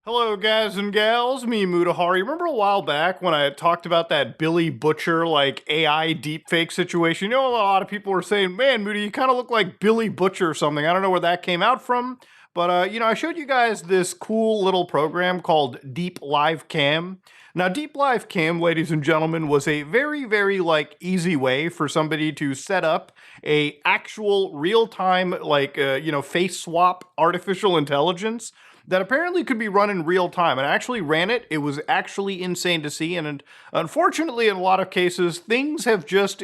Hello, guys and gals. Me, Mutahari. Remember a while back when I talked about that Billy Butcher, like, AI deepfake situation? You know, a lot of people were saying, man, Muta, you kind of look like Billy Butcher or something. I don't know where that came out from. But, I showed you guys this cool little program called Deep Live Cam. Now, Deep Live Cam, ladies and gentlemen, was a very, very, like, easy way for somebody to set up a actual real-time, like, face swap artificial intelligence that apparently could be run in real time. And I actually ran it. It was actually insane to see. And unfortunately, in a lot of cases, things have just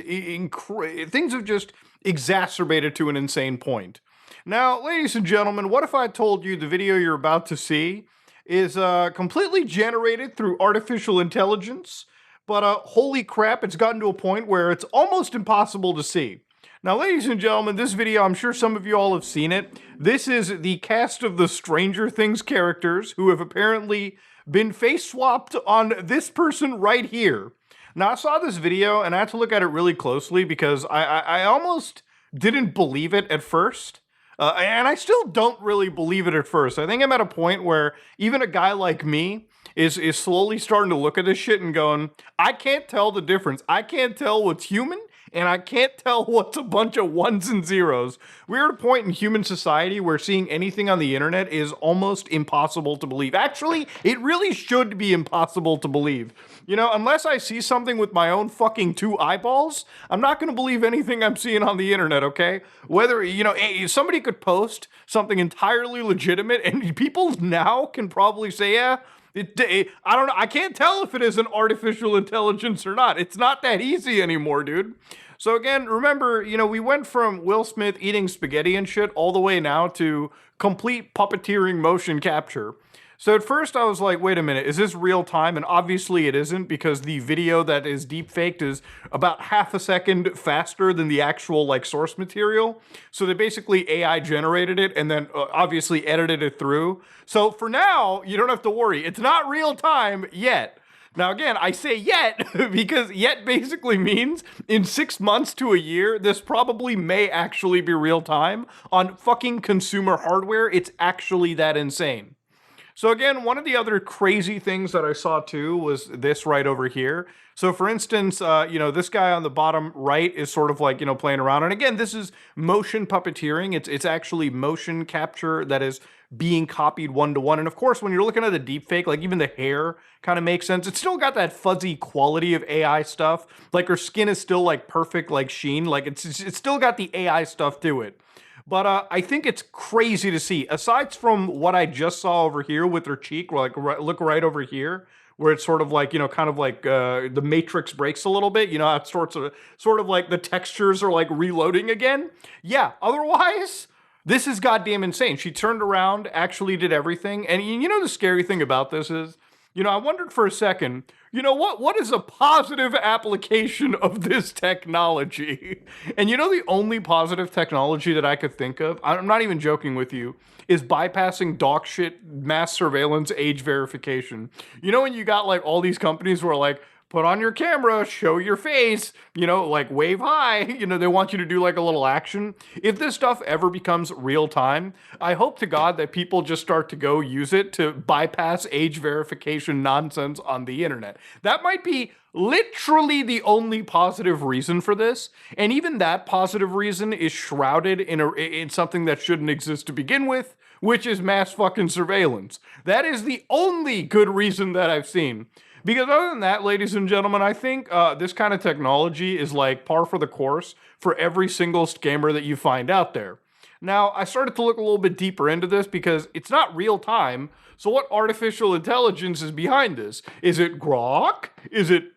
exacerbated to an insane point. Now, ladies and gentlemen, what if I told you the video you're about to see is completely generated through artificial intelligence, but holy crap, it's gotten to a point where it's almost impossible to see. Now, ladies and gentlemen, this video, I'm sure some of you all have seen it. This is the cast of the Stranger Things characters who have apparently been face swapped on this person right here. Now, I saw this video and I had to look at it really closely because I almost didn't believe it at first. And I still don't really believe it at first. I think I'm at a point where even a guy like me is slowly starting to look at this shit and going, I can't tell the difference. I can't tell what's human and I can't tell what's a bunch of ones and zeros. We're at a point in human society where seeing anything on the internet is almost impossible to believe. Actually, it really should be impossible to believe. You know, unless I see something with my own fucking two eyeballs, I'm not going to believe anything I'm seeing on the internet, okay? Whether, somebody could post something entirely legitimate and people now can probably say, yeah, I don't know. I can't tell if it is an artificial intelligence or not. It's not that easy anymore, dude. So again, remember, we went from Will Smith eating spaghetti and shit all the way now to complete puppeteering motion capture. So at first I was like, wait a minute, is this real time? And obviously it isn't, because the video that is deepfaked is about half a second faster than the actual source material. So they basically AI generated it and then obviously edited it through. So for now, you don't have to worry. It's not real time yet. Now, again, I say yet because yet basically means in 6 months to a year, this probably may actually be real time on fucking consumer hardware. It's actually that insane. So again, one of the other crazy things that I saw too was this right over here. So for instance, this guy on the bottom right is sort of playing around. And again, this is motion puppeteering. It's actually motion capture that is being copied one-to-one. And of course, when you're looking at the deepfake, even the hair kind of makes sense. It's still got that fuzzy quality of AI stuff. Her skin is still perfect, sheen. It's still got the AI stuff to it. But I think it's crazy to see. Aside from what I just saw over here with her cheek, look right over here, where it's sort of the matrix breaks a little bit. You know, it's sort of like the textures are reloading again. Yeah, otherwise, this is goddamn insane. She turned around, actually did everything. And the scary thing about this is, I wondered for a second, what is a positive application of this technology? And the only positive technology that I could think of, I'm not even joking with you, is bypassing dog shit mass surveillance age verification. When you got all these companies who are put on your camera, show your face, wave hi, they want you to do a little action. If this stuff ever becomes real time, I hope to God that people just start to go use it to bypass age verification nonsense on the internet. That might be literally the only positive reason for this. And even that positive reason is shrouded in something that shouldn't exist to begin with, which is mass fucking surveillance. That is the only good reason that I've seen. Because other than that, ladies and gentlemen, I think this kind of technology is par for the course for every single scammer that you find out there. Now, I started to look a little bit deeper into this because it's not real time. So what artificial intelligence is behind this? Is it Grok? Is it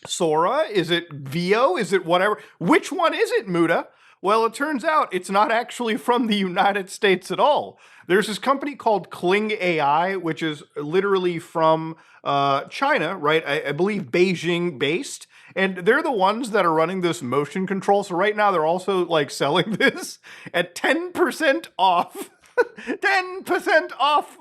Sora? Is it Vio? Is it whatever? Which one is it, Muta? Well, it turns out it's not actually from the United States at all. There's this company called Kling AI, which is literally from China, right? I believe Beijing based. And they're the ones that are running this motion control. So right now they're also selling this at 10% off. 10% off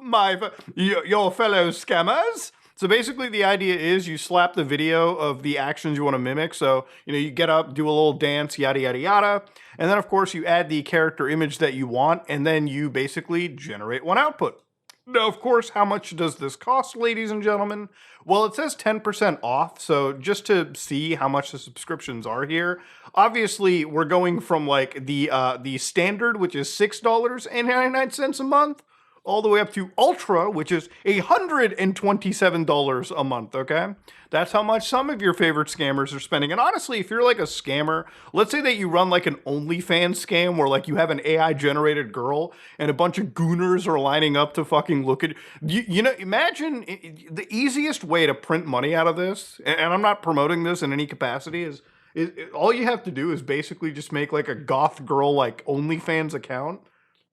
your fellow scammers. So basically the idea is you slap the video of the actions you want to mimic. So, you get up, do a little dance, yada, yada, yada. And then of course you add the character image that you want, and then you basically generate one output. Now, of course, how much does this cost, ladies and gentlemen? Well, it says 10% off, so just to see how much the subscriptions are here, obviously we're going from like the standard, which is $6.99 a month, all the way up to Ultra, which is $127 a month, okay? That's how much some of your favorite scammers are spending. And honestly, if you're like a scammer, let's say that you run like an OnlyFans scam where like you have an AI generated girl and a bunch of gooners are lining up to fucking look at you know, imagine the easiest way to print money out of this, and I'm not promoting this in any capacity, is all you have to do is basically just make like a goth girl like OnlyFans account.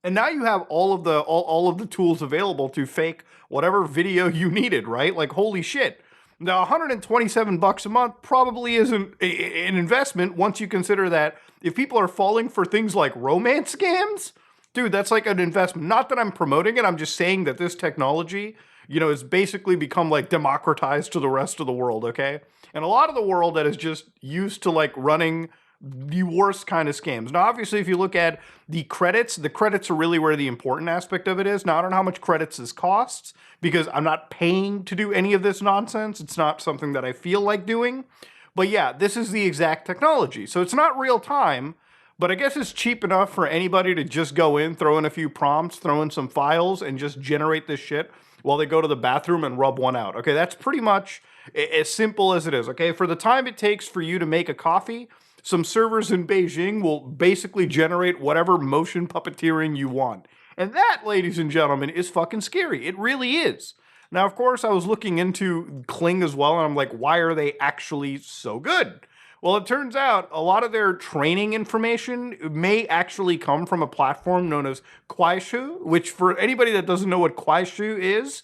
And now you have all of the tools available to fake whatever video you needed, right? Like holy shit. Now, 127 bucks a month probably isn't an investment once you consider that if people are falling for things like romance scams, dude, that's like an investment. Not that I'm promoting it, I'm just saying that this technology, you know, has basically become like democratized to the rest of the world, okay? And a lot of the world that is just used to like running the worst kind of scams. Now, obviously, if you look at the credits are really where the important aspect of it is. Now, I don't know how much credits this costs because I'm not paying to do any of this nonsense. It's not something that I feel like doing. But yeah, this is the exact technology. So it's not real time, but I guess it's cheap enough for anybody to just go in, throw in a few prompts, throw in some files, and just generate this shit while they go to the bathroom and rub one out. Okay, that's pretty much as simple as it is. Okay, for the time it takes for you to make a coffee, some servers in Beijing will basically generate whatever motion puppeteering you want. And that, ladies and gentlemen, is fucking scary. It really is. Now, of course, I was looking into Kling as well, and I'm like, why are they actually so good? Well, it turns out a lot of their training information may actually come from a platform known as Kuaishou, which for anybody that doesn't know what Kuaishou is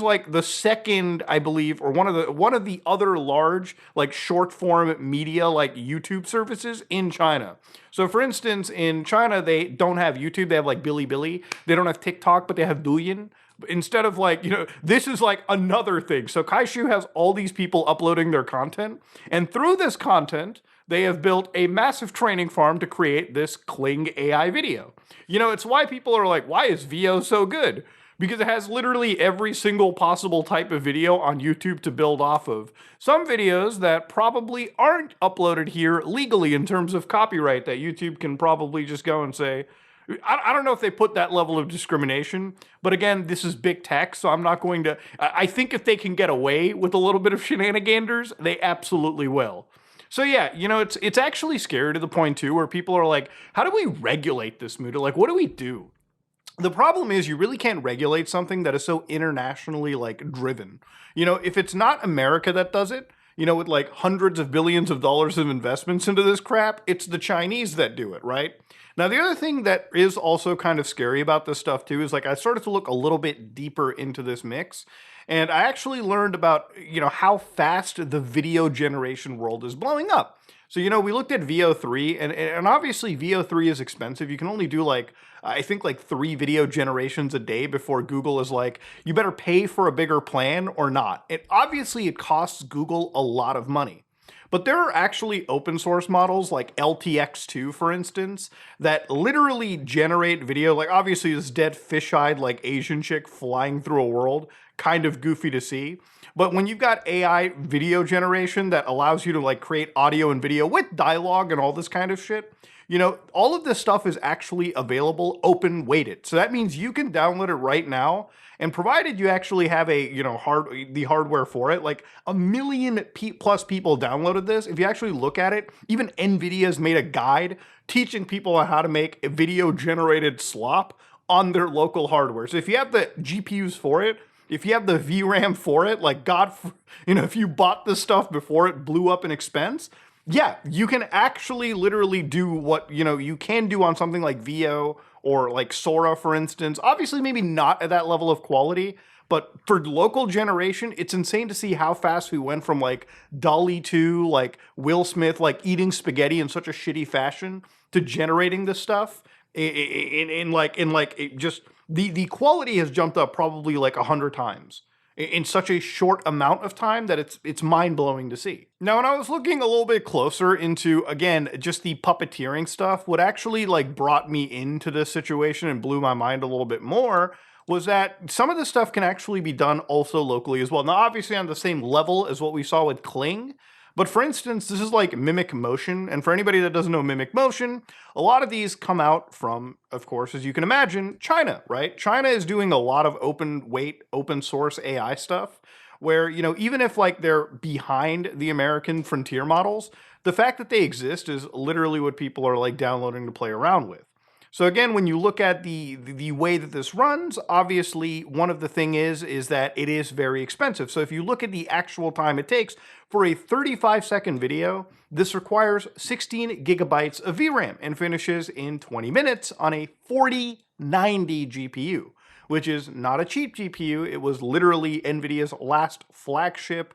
like the second, I believe, or one of the other large like short form media like YouTube services in China. So for instance, in China they don't have YouTube, they have like Bilibili. They don't have TikTok, but they have Douyin. Instead of like, you know, this is like another thing. So Kaishu has all these people uploading their content, and through this content, they have built a massive training farm to create this Kling AI video. You know, it's why people are like, why is VO so good? Because it has literally every single possible type of video on YouTube to build off of. Some videos that probably aren't uploaded here legally in terms of copyright that YouTube can probably just go and say, I don't know if they put that level of discrimination, but again, this is big tech, so I'm not going to, I think if they can get away with a little bit of shenanigans, they absolutely will. So yeah, you know, it's actually scary to the point too where people are like, how do we regulate this mood? Like, what do we do? The problem is you really can't regulate something that is so internationally like driven. You know, if it's not America that does it, you know, with like hundreds of billions of dollars of investments into this crap, it's the Chinese that do it, right? Now, the other thing that is also kind of scary about this stuff too is like I started to look a little bit deeper into this mix, and I actually learned about, you know, how fast the video generation world is blowing up. So, you know, we looked at VO3, and obviously VO3 is expensive. You can only do like, I think like 3 video generations a day before Google is like, you better pay for a bigger plan or not. And obviously it costs Google a lot of money. But there are actually open source models like LTX2, for instance, that literally generate video. Like obviously this dead fish-eyed like Asian chick flying through a world, kind of goofy to see. But when you've got AI video generation that allows you to like create audio and video with dialogue and all this kind of shit, you know, all of this stuff is actually available open weighted. So that means you can download it right now, and provided you actually have a, you know, the hardware for it, like 1 million plus people downloaded this. If you actually look at it, even Nvidia's made a guide teaching people on how to make a video generated slop on their local hardware. So if you have the GPUs for it, if you have the VRAM for it, like God, you know, if you bought this stuff before it blew up in expense, yeah, you can actually literally do what, you know, you can do on something like VO or like Sora, for instance. Obviously, maybe not at that level of quality, but for local generation, it's insane to see how fast we went from like Dolly 2, like Will Smith, like eating spaghetti in such a shitty fashion to generating this stuff just the quality has jumped up probably like 100 times in such a short amount of time that it's mind-blowing to see. Now, when I was looking a little bit closer into, again, just the puppeteering stuff, what actually like brought me into this situation and blew my mind a little bit more was that some of this stuff can actually be done also locally as well. Now, obviously on the same level as what we saw with Kling, but for instance, this is like mimic motion. And for anybody that doesn't know mimic motion, a lot of these come out from, of course, as you can imagine, China, right? China is doing a lot of open weight, open source AI stuff where, even if like they're behind the American frontier models, the fact that they exist is literally what people are like downloading to play around with. So again, when you look at the way that this runs, obviously one of the thing is that it is very expensive. So if you look at the actual time it takes for a 35-second video, this requires 16 gigabytes of VRAM and finishes in 20 minutes on a 4090 GPU, which is not a cheap GPU. It was literally NVIDIA's last flagship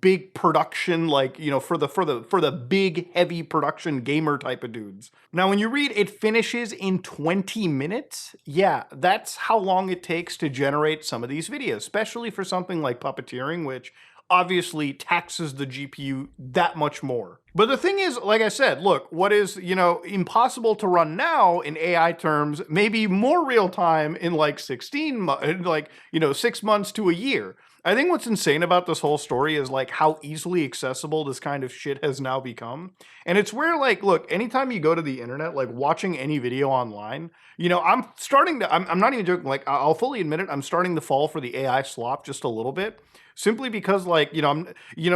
big production, like, for the big heavy production gamer type of dudes. Now, when you read it finishes in 20 minutes, yeah, that's how long it takes to generate some of these videos, especially for something like puppeteering, which obviously taxes the GPU that much more. But the thing is, like I said, look, what is, impossible to run now in AI terms, maybe more real time in like 6 months to a year. I think what's insane about this whole story is like how easily accessible this kind of shit has now become. And it's where like, look, anytime you go to the internet, like watching any video online, I'm not even joking, like I'll fully admit it, I'm starting to fall for the AI slop just a little bit. Simply because like,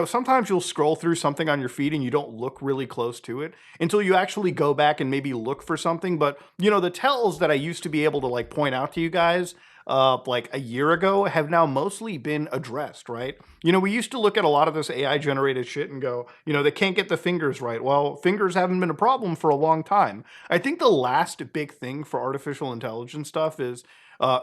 sometimes you'll scroll through something on your feed and you don't look really close to it until you actually go back and maybe look for something. But, the tells that I used to be able to like point out to you guys like a year ago have now mostly been addressed, right? We used to look at a lot of this AI generated shit and go, they can't get the fingers right. Well, fingers haven't been a problem for a long time. I think the last big thing for artificial intelligence stuff is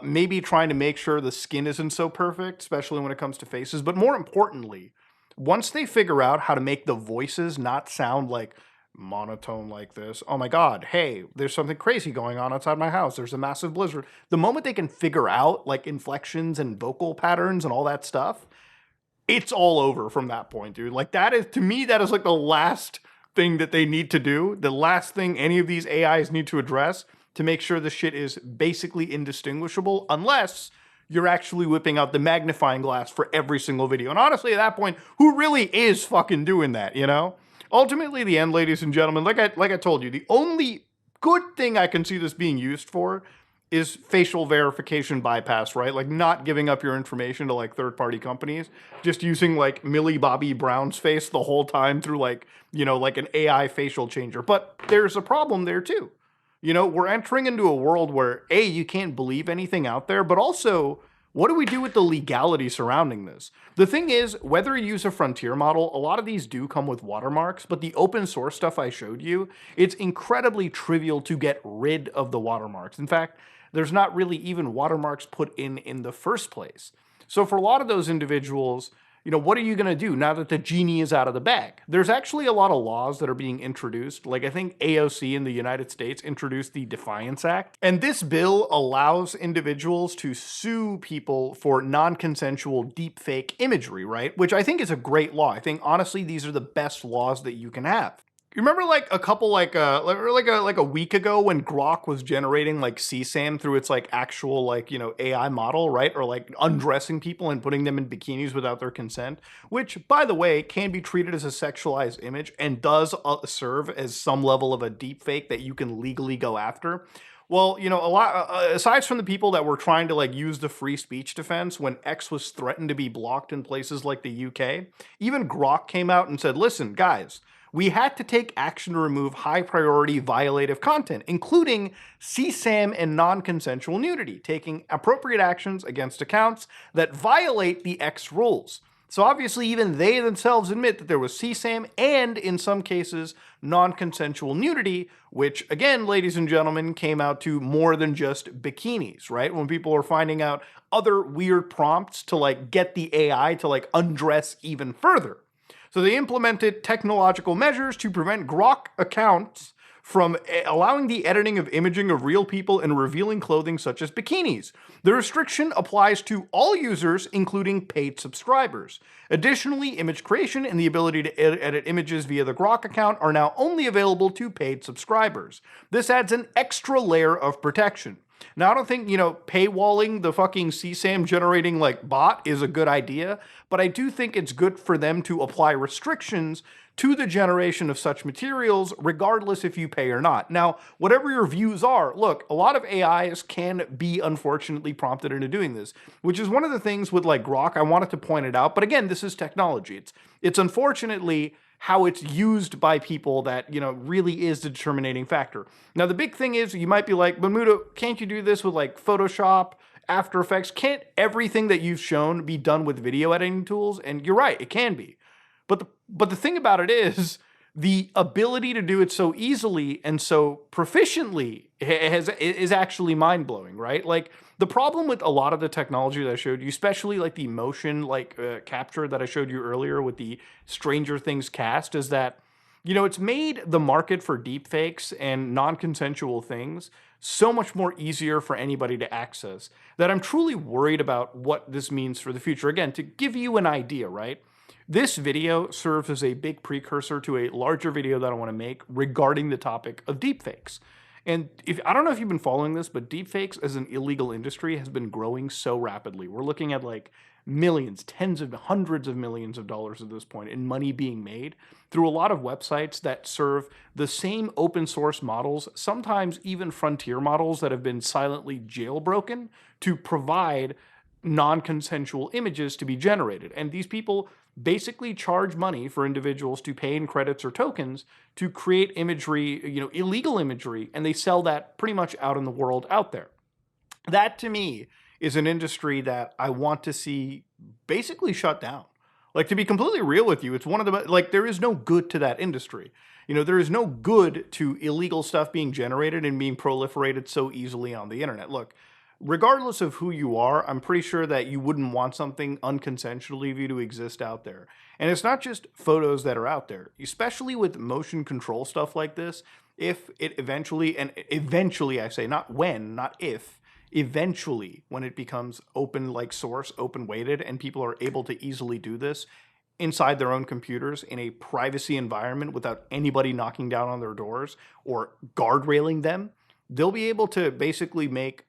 maybe trying to make sure the skin isn't so perfect, especially when it comes to faces. But more importantly, once they figure out how to make the voices not sound like monotone like this, oh my God, hey, there's something crazy going on outside my house. There's a massive blizzard. The moment they can figure out like inflections and vocal patterns and all that stuff, it's all over from that point, dude. Like that is, to me, that is like the last thing that they need to do. The last thing any of these AIs need to address to make sure the shit is basically indistinguishable, unless you're actually whipping out the magnifying glass for every single video. And honestly, at that point, who really is fucking doing that, Ultimately, the end, ladies and gentlemen, like I told you, the only good thing I can see this being used for is facial verification bypass, right? Like not giving up your information to like third-party companies, just using like Millie Bobby Brown's face the whole time through like, like an AI facial changer. But there's a problem there too. We're entering into a world where A, you can't believe anything out there, but also, what do we do with the legality surrounding this? The thing is, whether you use a frontier model, a lot of these do come with watermarks, but the open source stuff I showed you, it's incredibly trivial to get rid of the watermarks. In fact, there's not really even watermarks put in the first place. So for a lot of those individuals, what are you going to do now that the genie is out of the bag? There's actually a lot of laws that are being introduced. Like I think AOC in the United States introduced the Defiance Act. And this bill allows individuals to sue people for non-consensual deepfake imagery, right? Which I think is a great law. I think honestly, these are the best laws that you can have. You remember like a couple like a week ago when Grok was generating like CSAM through its like actual like AI model, right? Or like undressing people and putting them in bikinis without their consent, which by the way can be treated as a sexualized image and does serve as some level of a deep fake that you can legally go after. Well, a lot aside from the people that were trying to like use the free speech defense when X was threatened to be blocked in places like the UK, even Grok came out and said, "Listen, guys, we had to take action to remove high-priority violative content, including CSAM and non-consensual nudity, taking appropriate actions against accounts that violate the X rules." So obviously, even they themselves admit that there was CSAM and, in some cases, non-consensual nudity, which, again, ladies and gentlemen, came out to more than just bikinis, right? When people are finding out other weird prompts to, like, get the AI to, like, undress even further. So they implemented technological measures to prevent Grok accounts from allowing the editing of imaging of real people and revealing clothing such as bikinis. The restriction applies to all users, including paid subscribers. Additionally, image creation and the ability to edit images via the Grok account are now only available to paid subscribers. This adds an extra layer of protection. Now, I don't think, paywalling the fucking CSAM generating like bot is a good idea, but I do think it's good for them to apply restrictions to the generation of such materials, regardless if you pay or not. Now, whatever your views are, look, a lot of AIs can be unfortunately prompted into doing this, which is one of the things with like Grok. I wanted to point it out, but again, this is technology. It's unfortunately how it's used by people that, really is the determining factor. Now, the big thing is you might be like, Bermuda, can't you do this with like Photoshop, After Effects? Can't everything that you've shown be done with video editing tools? And you're right, it can be. But the thing about it is the ability to do it so easily and so proficiently is actually mind-blowing, right? Like the problem with a lot of the technology that I showed you, especially like the motion capture that I showed you earlier with the Stranger Things cast, is that it's made the market for deepfakes and non-consensual things so much more easier for anybody to access that I'm truly worried about what this means for the future. Again, to give you an idea, right? This video serves as a big precursor to a larger video that I want to make regarding the topic of deepfakes. And I don't know if you've been following this, but deepfakes as an illegal industry has been growing so rapidly. We're looking at like millions, tens of hundreds of millions of dollars at this point in money being made through a lot of websites that serve the same open source models, sometimes even frontier models that have been silently jailbroken to provide non-consensual images to be generated. And these people basically charge money for individuals to pay in credits or tokens to create imagery, illegal imagery, and they sell that pretty much out in the world out there. That to me is an industry that I want to see basically shut down. Like, to be completely real with you, it's one of the, like, there is no good to that industry. There is no good to illegal stuff being generated and being proliferated so easily on the internet. Look, regardless of who you are, I'm pretty sure that you wouldn't want something unconsensually of you to exist out there. And it's not just photos that are out there, especially with motion control stuff like this. If it eventually, and eventually I say, not when, not if, eventually when it becomes open like source, open weighted, and people are able to easily do this inside their own computers in a privacy environment without anybody knocking down on their doors or guardrailing them, they'll be able to basically make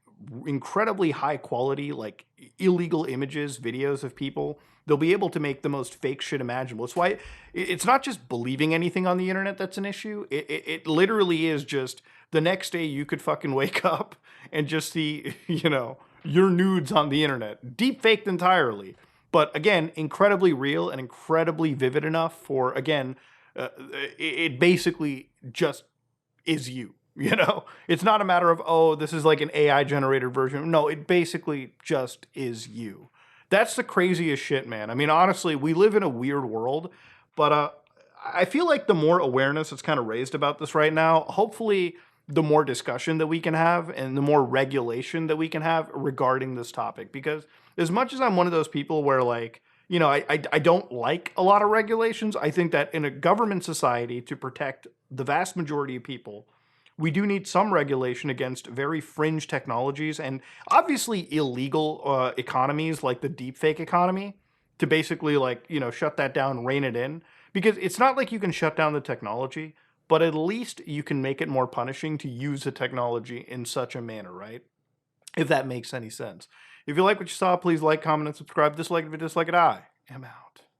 incredibly high quality, like illegal images, videos of people. They'll be able to make the most fake shit imaginable. It's why it's not just believing anything on the internet that's an issue. It literally is just the next day you could fucking wake up and just see, your nudes on the internet, deep faked entirely. But again, incredibly real and incredibly vivid enough for, again, it basically just is you. It's not a matter of, oh, this is like an AI generated version. No, it basically just is you. That's the craziest shit, man. I mean, honestly, we live in a weird world, but I feel like the more awareness that's kind of raised about this right now, hopefully the more discussion that we can have and the more regulation that we can have regarding this topic. Because as much as I'm one of those people where like, I don't like a lot of regulations, I think that in a government society to protect the vast majority of people, we do need some regulation against very fringe technologies and obviously illegal economies like the deepfake economy to basically shut that down, rein it in. Because it's not like you can shut down the technology, but at least you can make it more punishing to use the technology in such a manner, right? If that makes any sense. If you like what you saw, please like, comment, and subscribe. Dislike it if you dislike it. I am out.